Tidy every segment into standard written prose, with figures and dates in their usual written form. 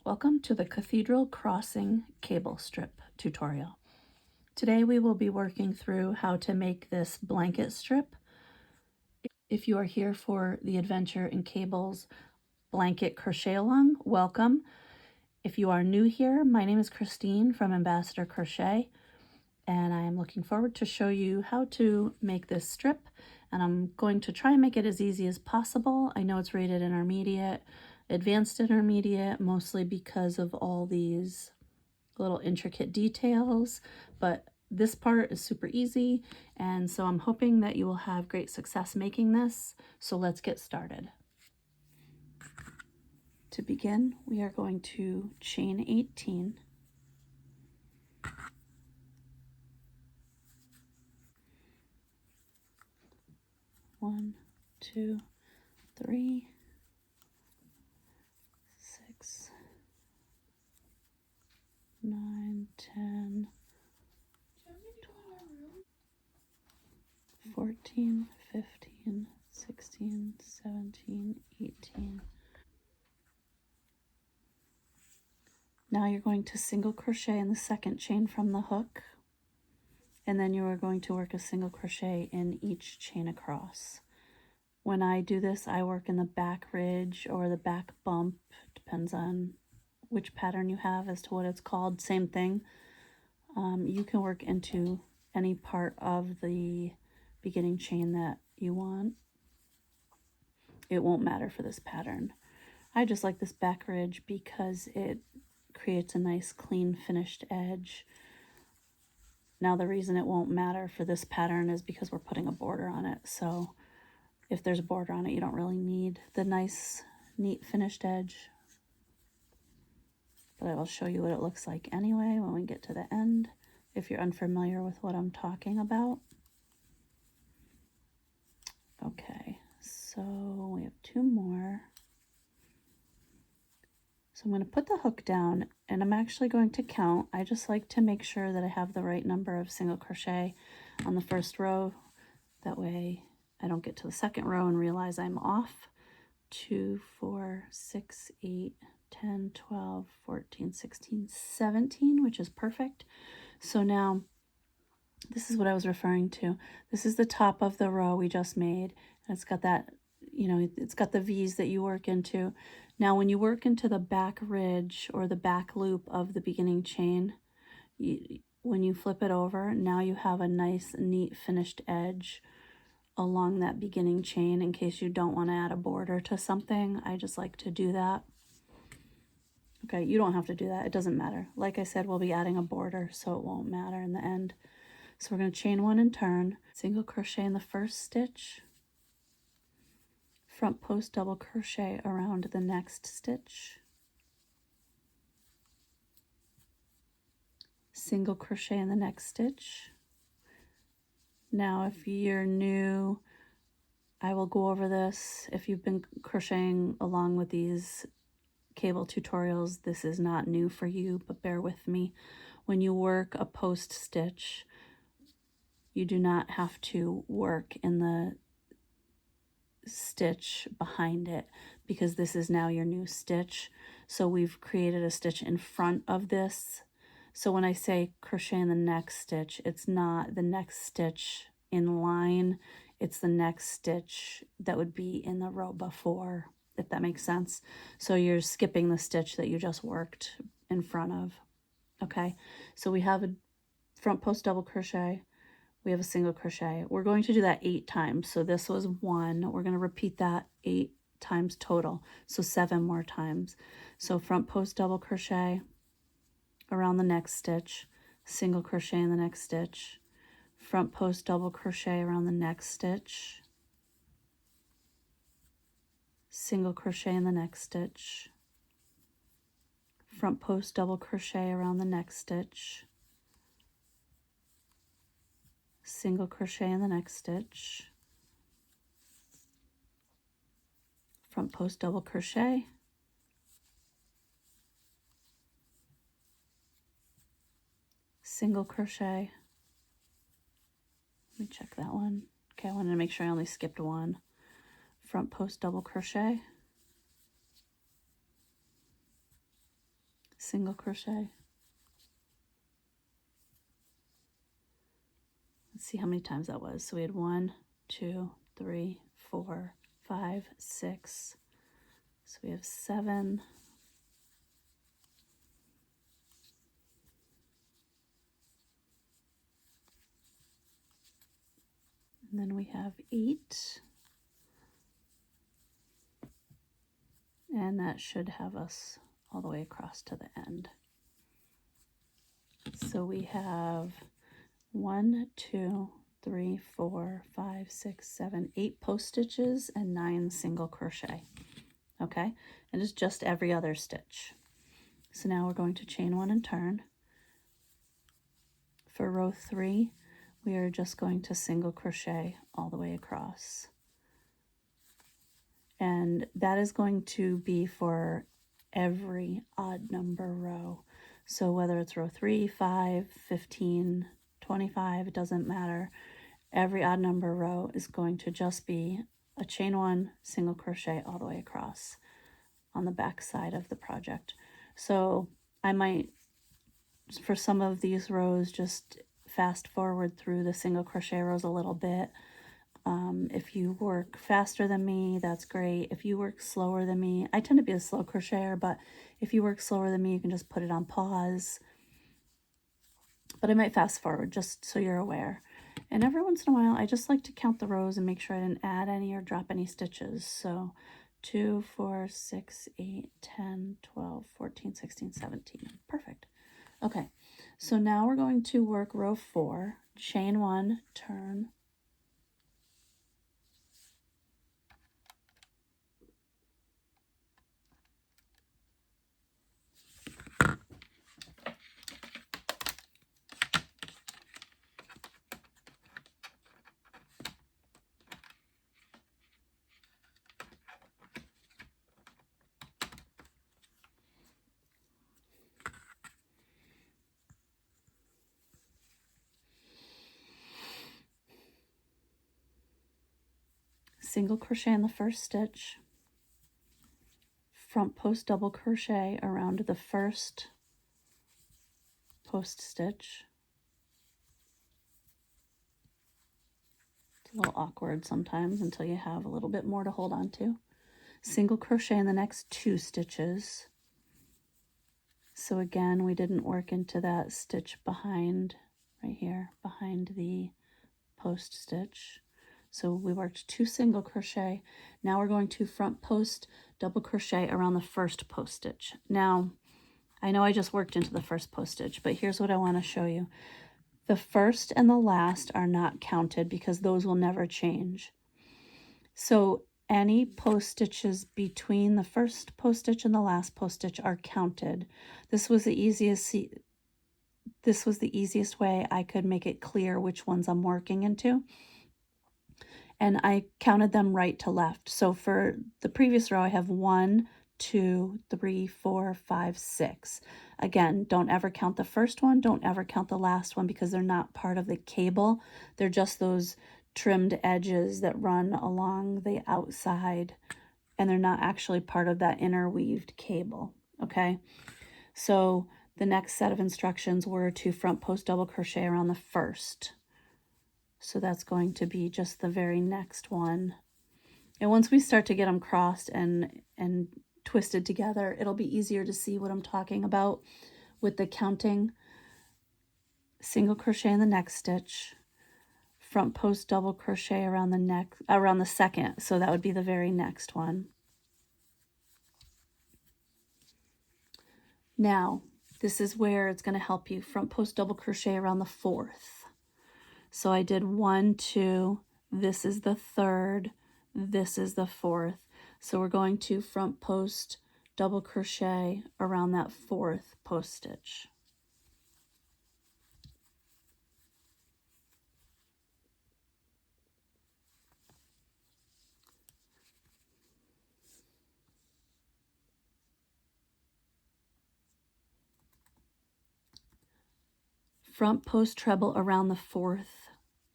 Welcome to the Cathedral Crossing Cable Strip tutorial. Today we will be working through how to make this blanket strip. If you are here for the Adventure in Cables blanket crochet along, welcome. If you are new here, my name is Christine from Ambassador Crochet, and I am looking forward to show you how to make this strip, and I'm going to try and make it as easy as possible. I know it's rated intermediate, advanced intermediate, mostly because of all these little intricate details, but this part is super easy, and so I'm hoping that you will have great success making this. So let's get started. To begin, we are going to chain 18. One, two, three, 6, 9, 10, 14, 15, 16, 17, 18. Now you're going to single crochet in the second chain from the hook, and then you are going to work a single crochet in each chain across. When I do this, I work in the back ridge or the back bump, depends on which pattern you have as to what it's called. Same thing. You can work into any part of the beginning chain that you want. It won't matter for this pattern. I just like this back ridge because it creates a nice clean finished edge. Now the reason it won't matter for this pattern is because we're putting a border on it. So if there's a border on it, you don't really need the nice, neat finished edge. But I will show you what it looks like anyway when we get to the end, if you're unfamiliar with what I'm talking about. Okay, so we have 2 more. So I'm going to put the hook down, and I'm actually going to count. I just like to make sure that I have the right number of single crochet on the first row. That way I don't get to the second row and realize I'm off. 2, 4, 6, 8, 10, 12, 14, 16, 17, which is perfect. So now this is what I was referring to. This is the top of the row we just made, and it's got that, you know, it's got the V's that you work into. Now when you work into the back ridge or the back loop of the beginning chain, when you flip it over, now you have a nice, neat finished edge along that beginning chain in case you don't want to add a border to something. I just like to do that. Okay, you don't have to do that. It doesn't matter. Like I said, we'll be adding a border, so it won't matter in the end. So we're going to chain 1 and turn, single crochet in the first stitch, front post double crochet around the next stitch, single crochet in the next stitch. Now if you're new, I will go over this. If you've been crocheting along with these cable tutorials, this is not new for you, but bear with me. When you work a post stitch, you do not have to work in the stitch behind it because this is now your new stitch. So we've created a stitch in front of this. So when I say crochet in the next stitch, it's not the next stitch in line, it's the next stitch that would be in the row before, if that makes sense. So you're skipping the stitch that you just worked in front of. Okay, so we have a front post double crochet, we have a single crochet. We're going to do that 8 times. So this was 1. We're going to repeat that 8 times total. So 7 more times. So front post double crochet around the next stitch, single crochet in the next stitch, front post double crochet around the next stitch, single crochet in the next stitch, front post double crochet around the next stitch, single crochet in the next stitch, front post double crochet, single crochet. Let me check that one. Okay, I wanted to make sure I only skipped 1. Front post double crochet, single crochet. Let's see how many times that was. So we had 1, 2, 3, 4, 5, 6. So we have 7. And then we have 8. And that should have us all the way across to the end. So we have 1, 2, 3, 4, 5, 6, 7, 8 post stitches and 9 single crochet. Okay, and it's just every other stitch. So now we're going to chain 1 and turn. For row 3, we are just going to single crochet all the way across. And that is going to be for every odd number row. So whether it's row 3, 5, 15, 25, it doesn't matter. Every odd number row is going to just be a chain 1, single crochet all the way across on the back side of the project. So I might, for some of these rows, just fast forward through the single crochet rows a little bit. If you work faster than me, that's great. If you work slower than me, I tend to be a slow crocheter, but if you work slower than me, you can just put it on pause. But I might fast forward just so you're aware. And every once in a while, I just like to count the rows and make sure I didn't add any or drop any stitches. So 2, 4, 6, 8, 10, 12, 14, 16, 17. Perfect. Okay, so now we're going to work row 4, chain 1, turn. Single crochet in the first stitch, front post double crochet around the first post stitch. It's a little awkward sometimes until you have a little bit more to hold on to. Single crochet in the next 2 stitches. So again, we didn't work into that stitch behind, right here, behind the post stitch. So we worked 2 single crochet. Now we're going to front post double crochet around the first post stitch. Now, I know I just worked into the first post stitch, but here's what I want to show you. The first and the last are not counted because those will never change. So any post stitches between the first post stitch and the last post stitch are counted. This was the easiest way I could make it clear which ones I'm working into. And I counted them right to left. So for the previous row, I have 1, 2, 3, 4, 5, 6. Again, don't ever count the first one. Don't ever count the last one because they're not part of the cable. They're just those trimmed edges that run along the outside, and they're not actually part of that interweaved cable, okay? So the next set of instructions were to front post double crochet around the first. So that's going to be just the very next one. And once we start to get them crossed and twisted together, it'll be easier to see what I'm talking about with the counting. Single crochet in the next stitch, front post double crochet around the second. So that would be the very next one. Now, this is where it's going to help you. Front post double crochet around the 4th. So I did 1, 2, this is the 3rd, this is the 4th. So we're going to front post double crochet around that 4th post stitch. Front post treble around the 4th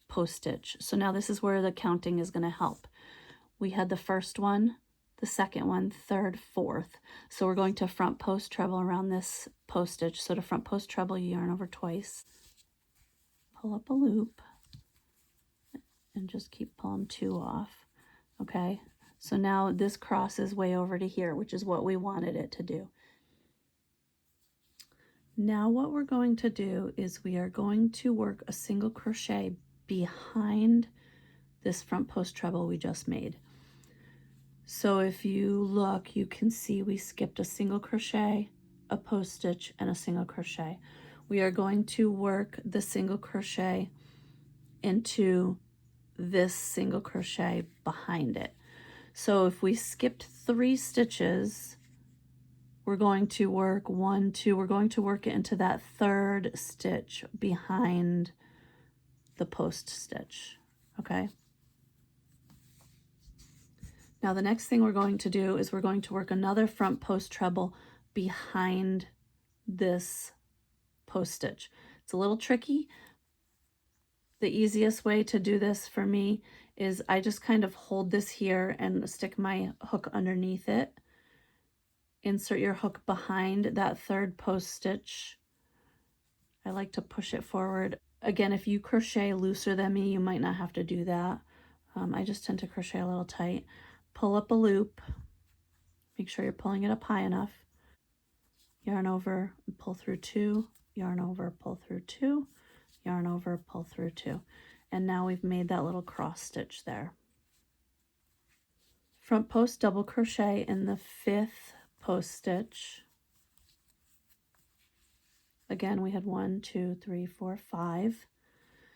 post stitch. So now this is where the counting is going to help. We had the first one, the second one, third, fourth. So we're going to front post treble around this post stitch. So to front post treble, you yarn over twice, pull up a loop, and just keep pulling 2 off. Okay, so now this crosses way over to here, which is what we wanted it to do. Now what we're going to do is we are going to work a single crochet behind this front post treble we just made. So if you look, you can see we skipped a single crochet, a post stitch, and a single crochet. We are going to work the single crochet into this single crochet behind it. So if we skipped 3 stitches, we're going to work 1, 2, we're going to work it into that third stitch behind the post stitch, okay? Now the next thing we're going to do is we're going to work another front post treble behind this post stitch. It's a little tricky. The easiest way to do this for me is I just kind of hold this here and stick my hook underneath it. Insert your hook behind that third post stitch. I like to push it forward. Again, if you crochet looser than me, you might not have to do that. I just tend to crochet a little tight. Pull up a loop. Make sure you're pulling it up high enough. Yarn over, pull through 2, yarn over, pull through 2, yarn over, pull through 2. And now we've made that little cross stitch there. Front post double crochet in the 5th post stitch. Again, we had 1, 2, 3, 4, 5.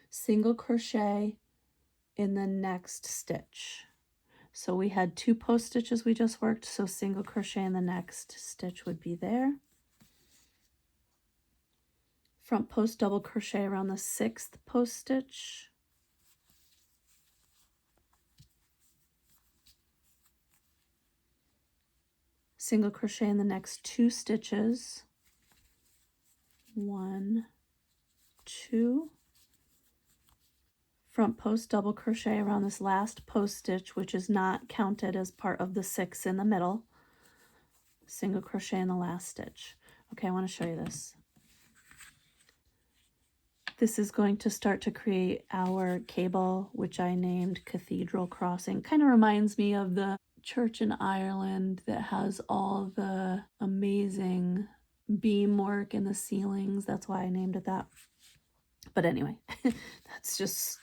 Single crochet in the next stitch. So we had 2 post stitches we just worked, so single crochet in the next stitch would be there. Front post double crochet around the 6th post stitch. Single crochet in the next 2 stitches. 1, 2. Front post double crochet around this last post stitch, which is not counted as part of the 6 in the middle. Single crochet in the last stitch. Okay, I want to show you this. This is going to start to create our cable, which I named Cathedral Crossing. Kind of reminds me of the church in Ireland that has all the amazing beam work in the ceilings. That's why I named it that. But anyway, that's just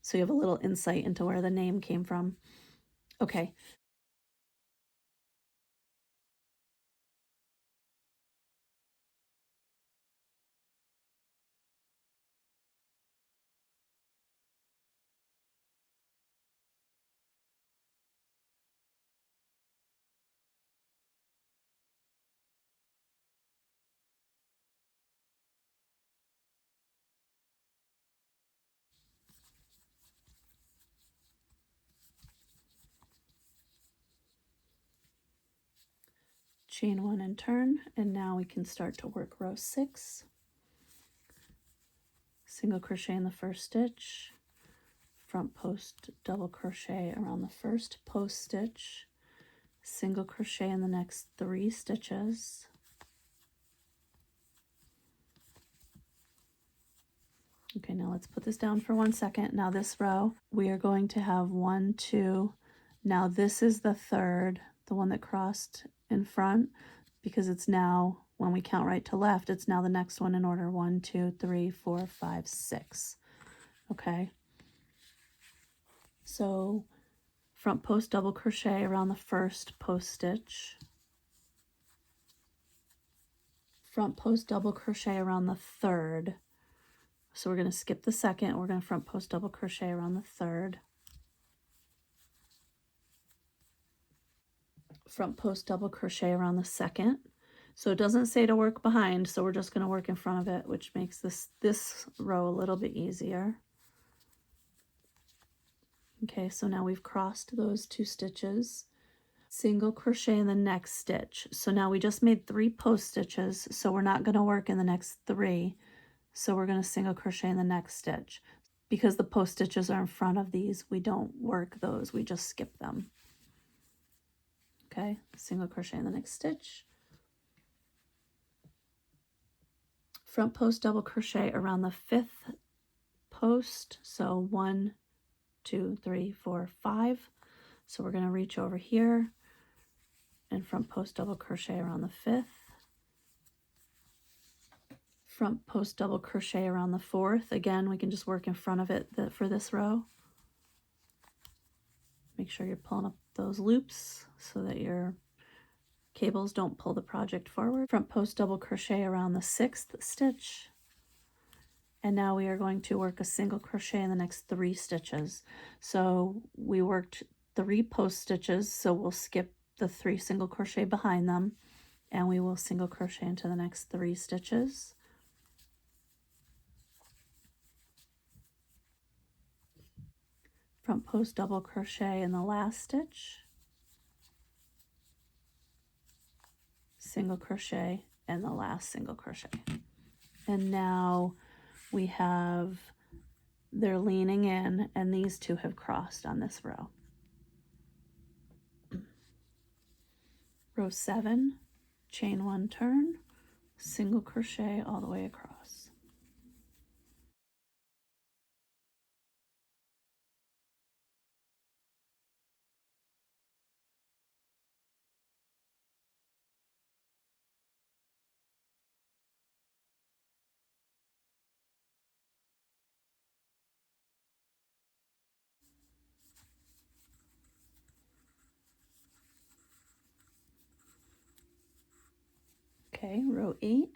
so you have a little insight into where the name came from. Okay. Chain 1 and turn, and now we can start to work row 6. Single crochet in the first stitch, front post double crochet around the first post stitch, single crochet in the next 3 stitches. Okay, now let's put this down for 1 second. Now this row, we are going to have 1, 2. Now this is the third, the one that crossed in front, because it's now, when we count right to left, it's now the next one in order. 1, 2, 3, 4, 5, 6. Okay. So front post double crochet around the first post stitch. Front post double crochet around the third. So we're going to skip the second. We're going to front post double crochet around the third. Front post double crochet around the second. So it doesn't say to work behind, so we're just going to work in front of it, which makes this row a little bit easier. Okay, so now we've crossed those 2 stitches. Single crochet in the next stitch. So now we just made 3 post stitches, so we're not going to work in the next 3. So we're going to single crochet in the next stitch. Because the post stitches are in front of these, we don't work those, we just skip them. Okay, single crochet in the next stitch, front post double crochet around the 5th post, so 1, 2, 3, 4, 5. So we're going to reach over here and front post double crochet around the 5th, front post double crochet around the 4th. Again, we can just work in front of it for this row. Make sure you're pulling up those loops so that your cables don't pull the project forward. Front post double crochet around the 6th stitch. And now we are going to work a single crochet in the next 3 stitches. So we worked 3 post stitches, so we'll skip the 3 single crochet behind them, and we will single crochet into the next 3 stitches. Front post double crochet in the last stitch, single crochet in the last single crochet. And now we have, they're leaning in, and these 2 have crossed on this row. Row 7, chain 1, turn, single crochet all the way across. Okay, row 8.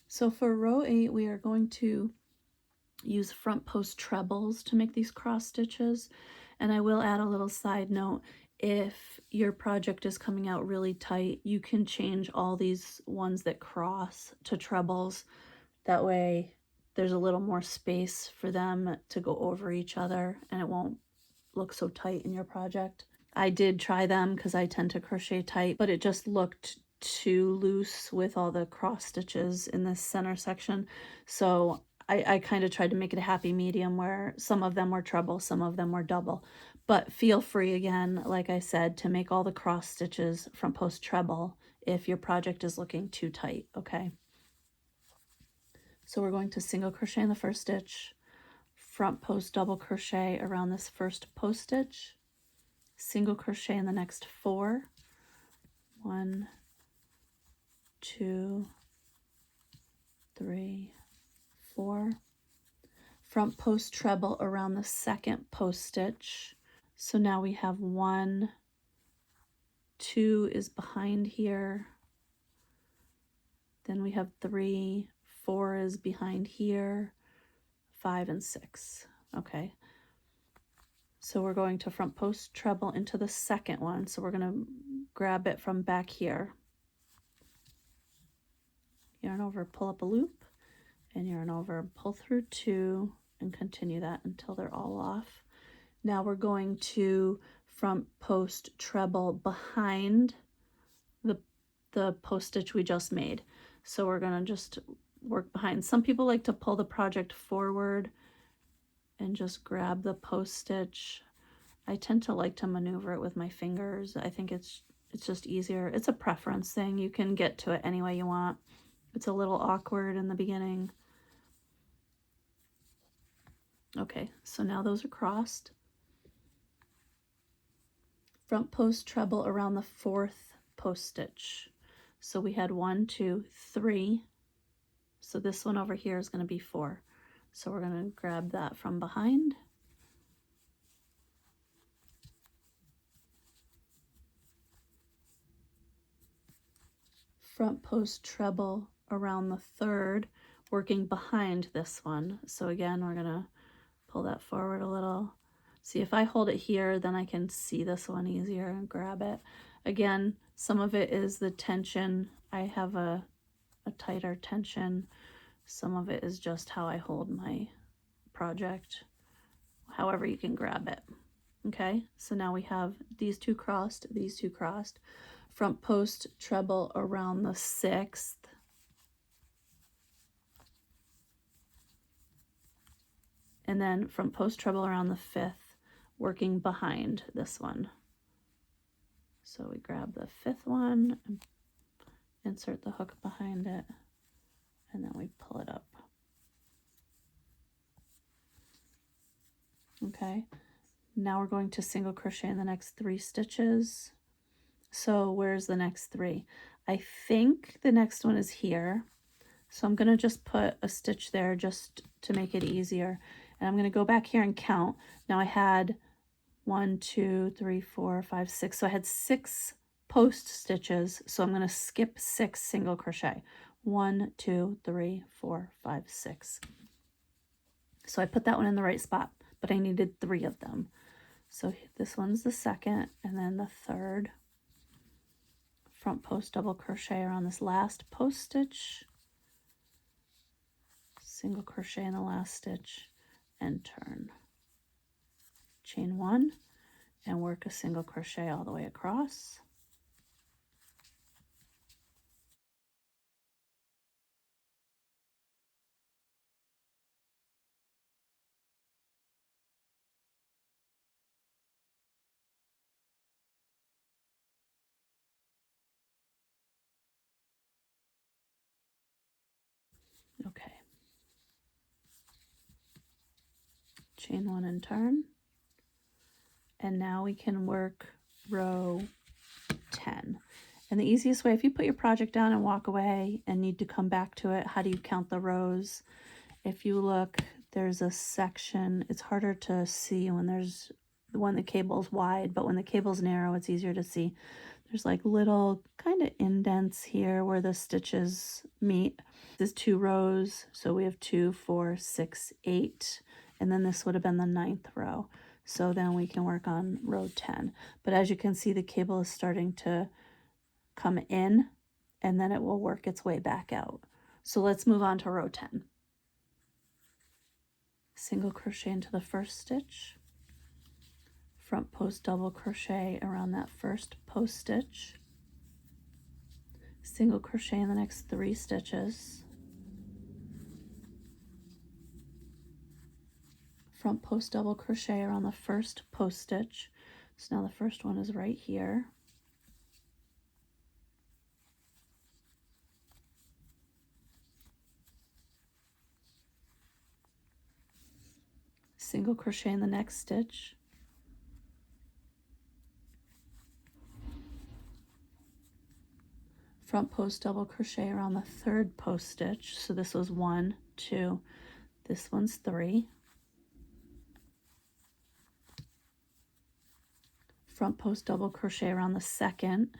So for row 8, we are going to use front post trebles to make these cross stitches. And I will add a little side note. If your project is coming out really tight, you can change all these ones that cross to trebles. That way there's a little more space for them to go over each other and it won't look so tight in your project. I did try them because I tend to crochet tight, but it just looked too loose with all the cross stitches in this center section. So I kind of tried to make it a happy medium where some of them were treble, some of them were double. But feel free, again, like I said, to make all the cross stitches front post treble if your project is looking too tight, okay? So we're going to single crochet in the first stitch, front post double crochet around this first post stitch, single crochet in the next 4, 1, 2, 3, 4, front post treble around the second post stitch. So now we have 1, 2 is behind here, then we have 3, 4 is behind here, 5 and 6. Okay, so we're going to front post treble into the second one. So we're going to grab it from back here, yarn over, pull up a loop, and yarn over, pull through 2, and continue that until they're all off. Now we're going to front post treble behind the post stitch we just made. So we're going to just work behind. Some people like to pull the project forward and just grab the post stitch. I tend to like to maneuver it with my fingers. I think it's just easier. It's a preference thing. You can get to it any way you want. It's a little awkward in the beginning. Okay, so now those are crossed. Front post treble around the 4th post stitch. So we had 1, 2, 3. So this one over here is going to be 4. So we're going to grab that from behind. Front post treble around the 3rd, working behind this one. So again, we're going to pull that forward a little. See, if I hold it here, then I can see this one easier and grab it. Again, some of it is the tension. I have a tighter tension. Some of it is just how I hold my project. However you can grab it. Okay, so now we have these 2 crossed, these 2 crossed. Front post treble around the 6th. And then front post treble around the 5th, working behind this one. So we grab the 5th one and insert the hook behind it, and then we pull it up. Okay, now we're going to single crochet in the next 3 stitches. So where's the next 3? I think the next one is here. So I'm going to just put a stitch there just to make it easier. And I'm going to go back here and count. Now I had 1, 2, 3, 4, 5, 6. So I had 6 post stitches. So I'm going to skip 6 single crochet. 1, 2, 3, 4, 5, 6. So I put that one in the right spot, but I needed 3 of them. So this one's the second, and then the third. Front post double crochet around this last post stitch, single crochet in the last stitch, and turn. Chain 1 and work a single crochet all the way across. Okay. Chain 1 and turn. And now we can work row 10. And the easiest way, if you put your project down and walk away and need to come back to it, how do you count the rows? If you look, there's a section, it's harder to see when the cable's wide, but when the cable's narrow, it's easier to see. There's like little kind of indents here where the stitches meet. This is 2 rows, so we have 2, 4, 6, 8, and then this would have been the 9th row. So then we can work on row 10. But as you can see, the cable is starting to come in, and then it will work its way back out. So let's move on to row 10. Single crochet into the first stitch, front post double crochet around that first post stitch, single crochet in the next 3 stitches, front post double crochet around the first post stitch. So now the first one is right here. Single crochet in the next stitch, front post double crochet around the third post stitch. So this was 1, 2, this one's 3. Front post double crochet around the second,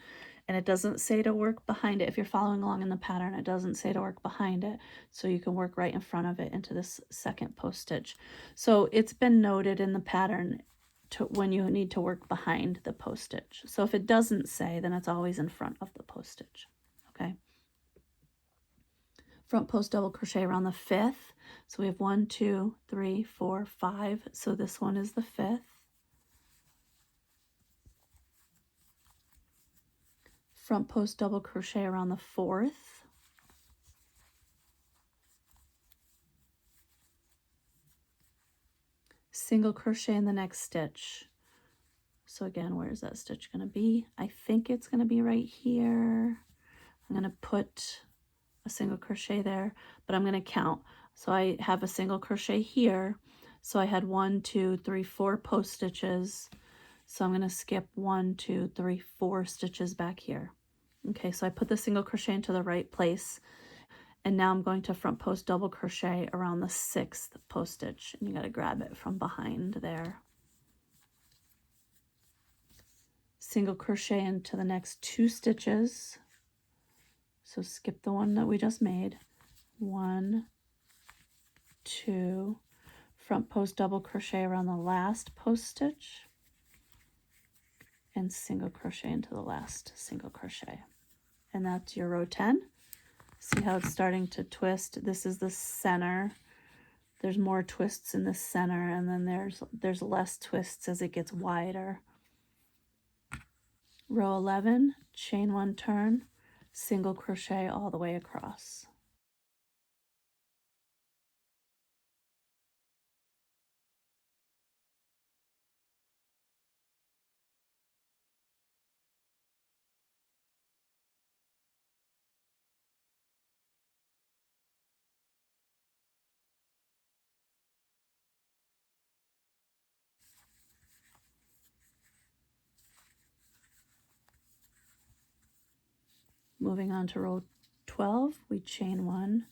and it doesn't say to work behind it. If you're following along in the pattern, it doesn't say to work behind it, so you can work right in front of it into this second post stitch. So it's been noted in the pattern to when you need to work behind the post stitch. So if it doesn't say, then it's always in front of the post stitch. Okay, front post double crochet around the 5th. So we have 1, 2, 3, 4, 5. So this one is the 5th. Front post double crochet around the 4th, single crochet in the next stitch. So again, where's that stitch going to be? I think it's going to be right here. I'm going to put a single crochet there, but I'm going to count. So I have a single crochet here. So I had 1, 2, 3, 4 post stitches. So I'm going to skip 1, 2, 3, 4 stitches back here. Okay, so I put the single crochet into the right place, and now I'm going to front post double crochet around the 6th post stitch, and you got to grab it from behind there. Single crochet into the next 2 stitches, so skip the one that we just made. 1, 2, front post double crochet around the last post stitch, and single crochet into the last single crochet. And that's your row 10. See how it's starting to twist? This is the center. There's more twists in the center, and then there's less twists as it gets wider. Row 11, chain 1 turn, single crochet all the way across. Moving on to row 12, we chain 1,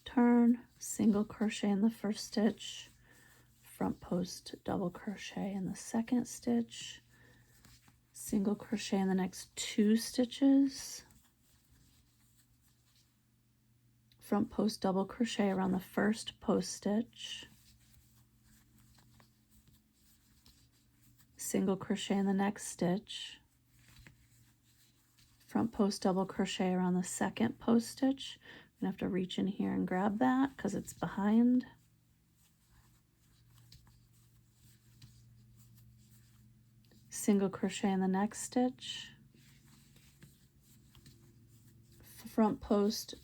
turn, single crochet in the first stitch, front post double crochet in the second stitch, single crochet in the next 2 stitches, front post double crochet around the first post stitch, single crochet in the next stitch, front post double crochet around the second post stitch. I'm gonna have to reach in here and grab that because it's behind. Single crochet in the next stitch, front post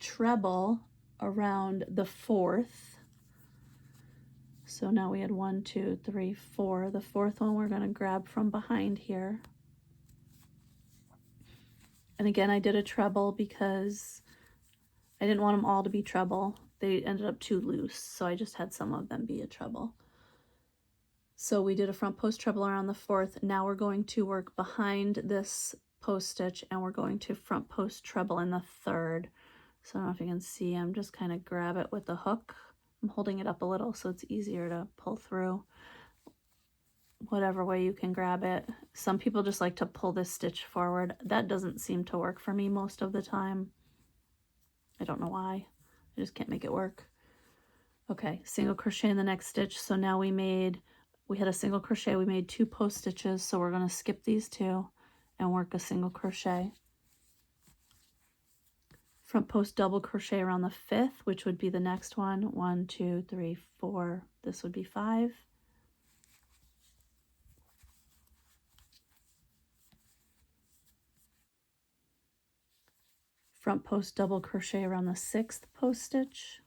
treble around the 4th. So now we had 1, 2, 3, 4. The 4th one we're going to grab from behind here. And again, I did a treble because I didn't want them all to be treble. They ended up too loose, so I just had some of them be a treble. So we did a front post treble around the 4th. Now we're going to work behind this post stitch and we're going to front post treble in the 3rd. So I don't know if you can see, I'm just kind of grab it with the hook. I'm holding it up a little so it's easier to pull through. Whatever way you can grab it. Some people just like to pull this stitch forward. That doesn't seem to work for me most of the time. I don't know why. I just can't make it work. Okay, single crochet in the next stitch. So now we had a single crochet. We made 2 post stitches. So we're going to skip these 2 and work a single crochet. Front post double crochet around the 5th, which would be the next one. 1, 2, 3, 4. This would be 5. Front post double crochet around the 6th post stitch,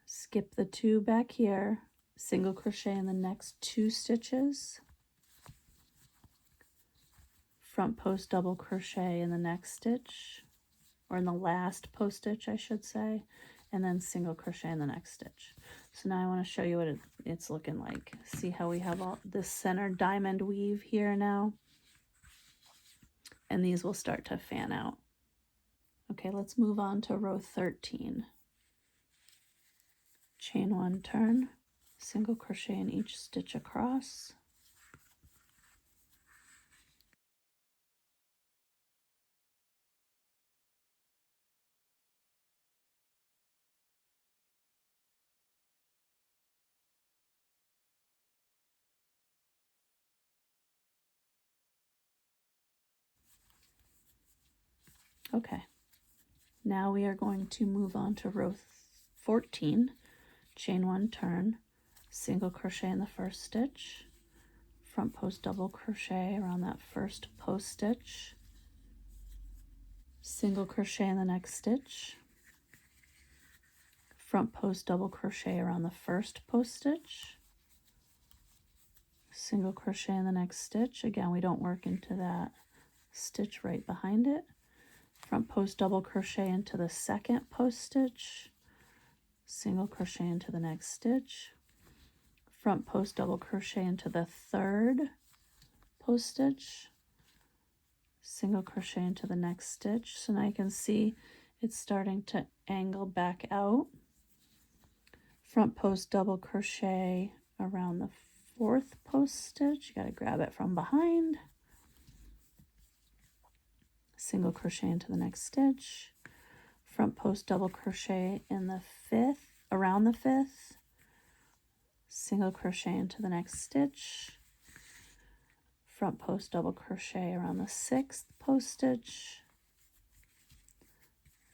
skip the 2 back here, single crochet in the next 2 stitches, front post double crochet in the next stitch, or in the last post stitch I should say, and then single crochet in the next stitch. So now I want to show you what it's looking like. See how we have all this center diamond weave here now? And these will start to fan out. Okay, let's move on to row 13. Chain 1, turn, single crochet in each stitch across. Okay, now we are going to move on to row 14, chain 1, turn, single crochet in the first stitch, front post double crochet around that first post stitch, single crochet in the next stitch, front post double crochet around the first post stitch, single crochet in the next stitch. Again, we don't work into that stitch right behind it. Front post double crochet into the second post stitch, single crochet into the next stitch, front post double crochet into the 3rd post stitch, single crochet into the next stitch. So now you can see it's starting to angle back out. Front post double crochet around the 4th post stitch. You got to grab it from behind. Single crochet into the next stitch, front post double crochet in the 5th, around the 5th, single crochet into the next stitch, front post double crochet around the 6th post stitch,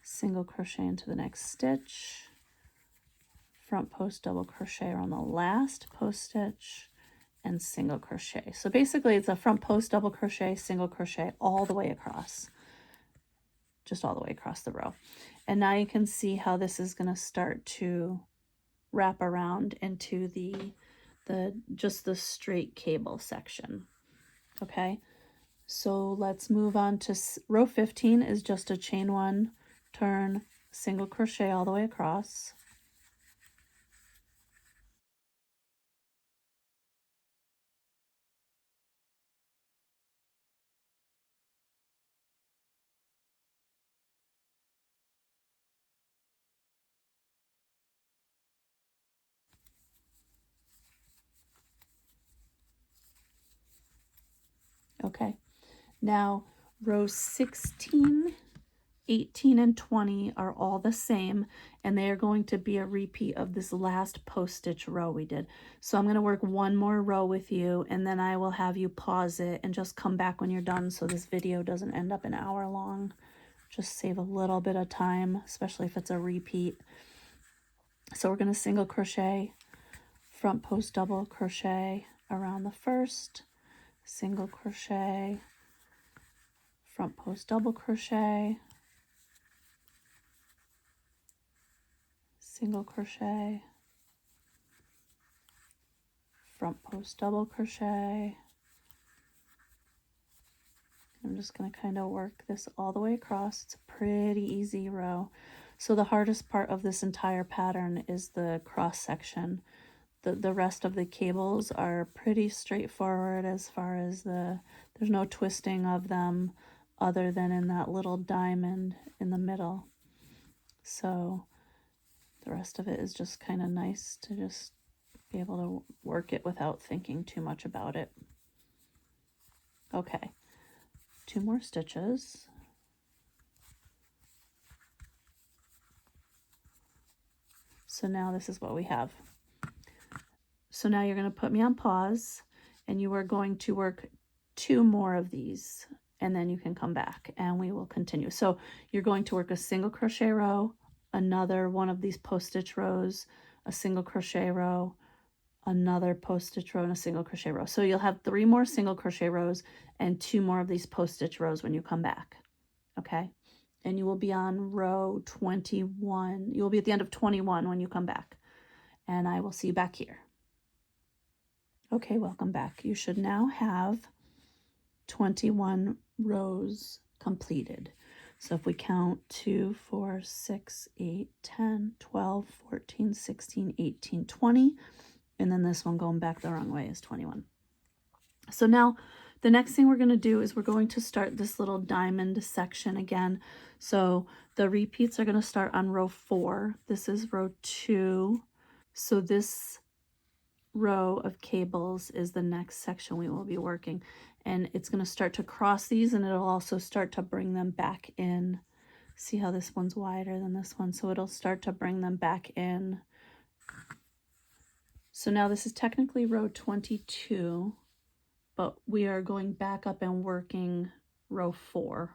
single crochet into the next stitch, front post double crochet around the last post stitch, and single crochet. So basically it's a front post double crochet, single crochet all the way across. Just all the way across the row. And now you can see how this is going to start to wrap around into just the straight cable section. Okay, so let's move on to row 15 is just a chain 1, turn, single crochet all the way across. Okay, now rows 16, 18, and 20 are all the same, and they are going to be a repeat of this last post stitch row we did. So I'm going to work one more row with you, and then I will have you pause it and just come back when you're done so this video doesn't end up an hour long. Just save a little bit of time, especially if it's a repeat. So we're going to single crochet, front post double crochet around the first, single crochet, front post double crochet, single crochet, front post double crochet. I'm just going to kind of work this all the way across. It's a pretty easy row. So the hardest part of this entire pattern is the cross section. The rest of the cables are pretty straightforward as far as there's no twisting of them other than in that little diamond in the middle. So the rest of it is just kind of nice to just be able to work it without thinking too much about it. Okay, 2 more stitches. So now this is what we have. So now you're going to put me on pause, and you are going to work 2 more of these, and then you can come back and we will continue. So you're going to work a single crochet row, another one of these post stitch rows, a single crochet row, another post stitch row, and a single crochet row. So you'll have 3 more single crochet rows and 2 more of these post stitch rows when you come back. Okay, and you will be on row 21. You will be at the end of 21 when you come back, and I will see you back here. Okay, welcome back. You should now have 21 rows completed. So if we count 2, 4, 6, 8, 10, 12, 14, 16, 18, 20, and then this one going back the wrong way is 21. So now the next thing we're going to do is we're going to start this little diamond section again. So the repeats are going to start on row 4. This is row 2. So this row of cables is the next section we will be working, and it's going to start to cross these, and it'll also start to bring them back in. See how this one's wider than this one, so it'll start to bring them back in. So now this is technically row 22, but we are going back up and working row 4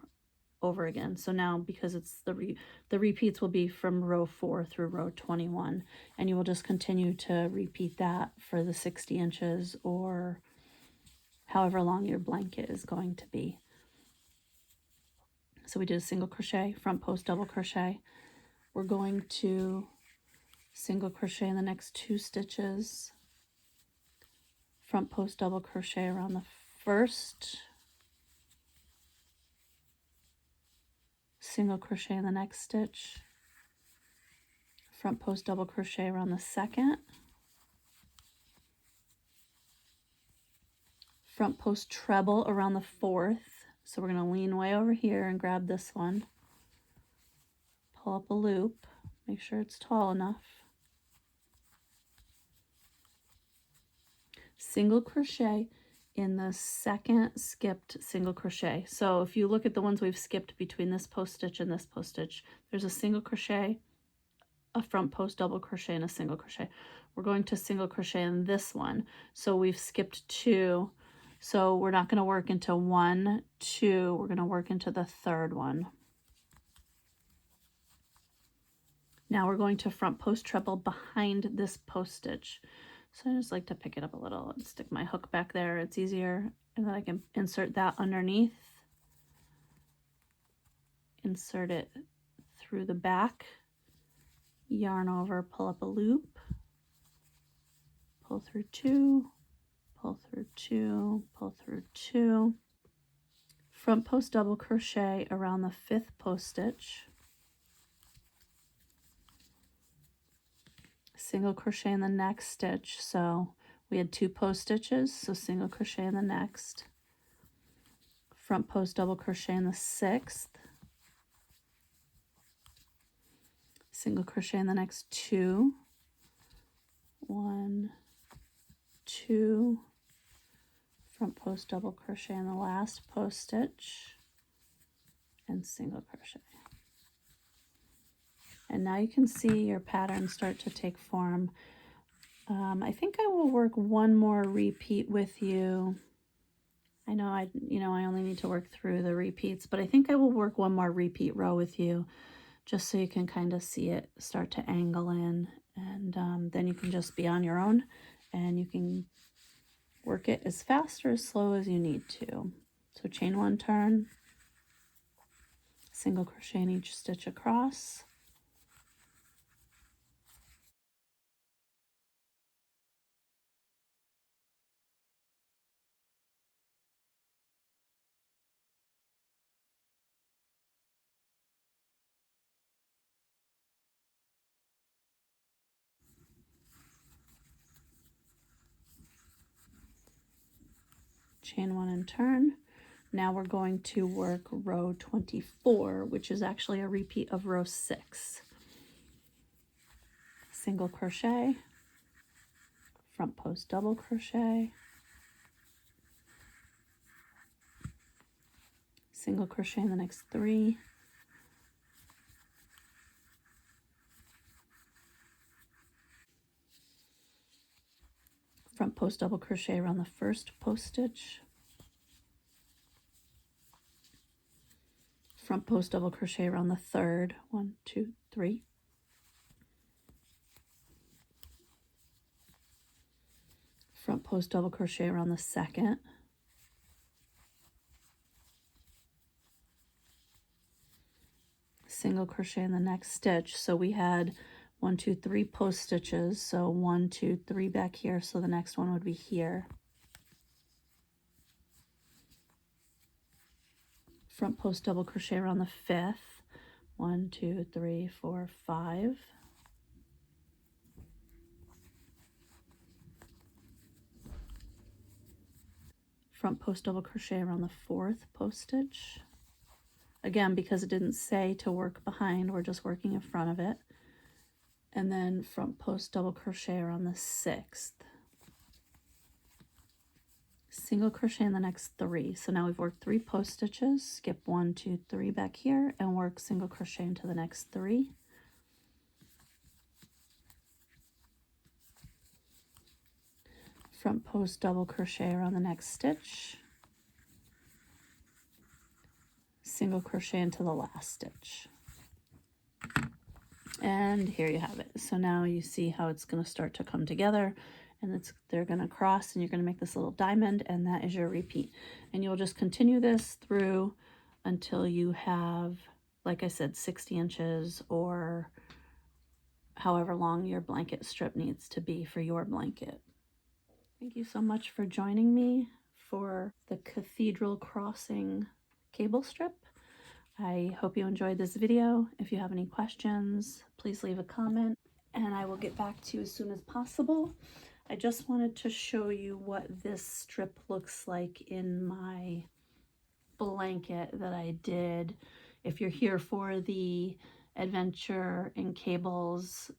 over again. So now, because it's the repeats will be from row 4 through row 21, and you will just continue to repeat that for the 60 inches or however long your blanket is going to be. So we did a single crochet, front post double crochet. We're going to single crochet in the next 2 stitches, front post double crochet around the first, single crochet in the next stitch, front post double crochet around the second, front post treble around the 4th. So we're going to lean way over here and grab this one, pull up a loop, make sure it's tall enough, single crochet in the second skipped single crochet. So if you look at the ones we've skipped between this post stitch and this post stitch, there's a single crochet, a front post double crochet, and a single crochet. We're going to single crochet in this one, so we've skipped 2, so we're not going to work into 1, 2, we're going to work into the 3rd one. Now we're going to front post treble behind this post stitch. So I just like to pick it up a little and stick my hook back there. It's easier, and then I can insert that underneath, insert it through the back, yarn over, pull up a loop, pull through 2, pull through 2, pull through 2, front post double crochet around the 5th post stitch, single crochet in the next stitch. So we had 2 post stitches, so single crochet in the next, front post double crochet in the 6th, single crochet in the next 2, 1, 2, front post double crochet in the last post stitch, and single crochet. And now you can see your pattern start to take form. I think I will work one more repeat with you. I know I only need to work through the repeats, but I think I will work one more repeat row with you just so you can kind of see it start to angle in, and then you can just be on your own and you can work it as fast or as slow as you need to. So chain one, turn, single crochet in each stitch across, chain one and turn. Now we're going to work row 24, which is actually a repeat of row 6. Single crochet, front post double crochet, single crochet in the next 3, front post double crochet around the first post stitch, front post double crochet around the third, 1, 2, 3, front post double crochet around the second, single crochet in the next stitch. So we had 1, 2, 3 post stitches, so 1, 2, 3 back here, so the next one would be here. Front post double crochet around the 5th, 1, 2, 3, 4, 5, front post double crochet around the 4th post stitch. Again, because it didn't say to work behind, we're just working in front of it. And then front post double crochet around the 6th. Single crochet in the next 3. So now we've worked 3 post stitches, skip 1, 2, 3 back here, and work single crochet into the next 3. Front post double crochet around the next stitch, single crochet into the last stitch. And here you have it. So now you see how it's going to start to come together, and they're going to cross, and you're going to make this little diamond, and that is your repeat. And you'll just continue this through until you have, like I said, 60 inches or however long your blanket strip needs to be for your blanket. Thank you so much for joining me for the Cathedral crossing cable strip. I hope you enjoyed this video. If you have any questions, please leave a comment and I will get back to you as soon as possible. I just wanted to show you what this strip looks like in my blanket that I did. If you're here for the Adventure in Cables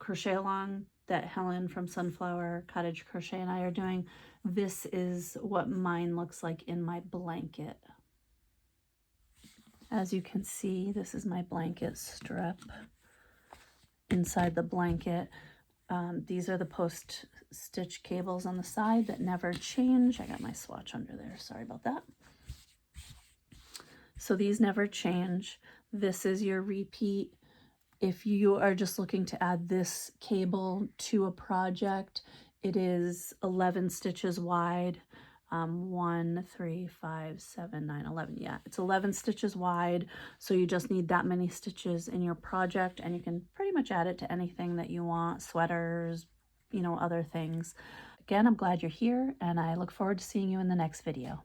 crochet along that Helen from Sunflower Cottage Crochet and I are doing, this is what mine looks like in my blanket. As you can see, this is my blanket strip. Inside the blanket, these are the post stitch cables on the side that never change. I got my swatch under there, sorry about that. So these never change. This is your repeat. If you are just looking to add this cable to a project, it is 11 stitches wide. 1, 3, 5, 7, 9, 11. Yeah, it's 11 stitches wide. So you just need that many stitches in your project, and you can pretty much add it to anything that you want, sweaters, other things. Again, I'm glad you're here, and I look forward to seeing you in the next video.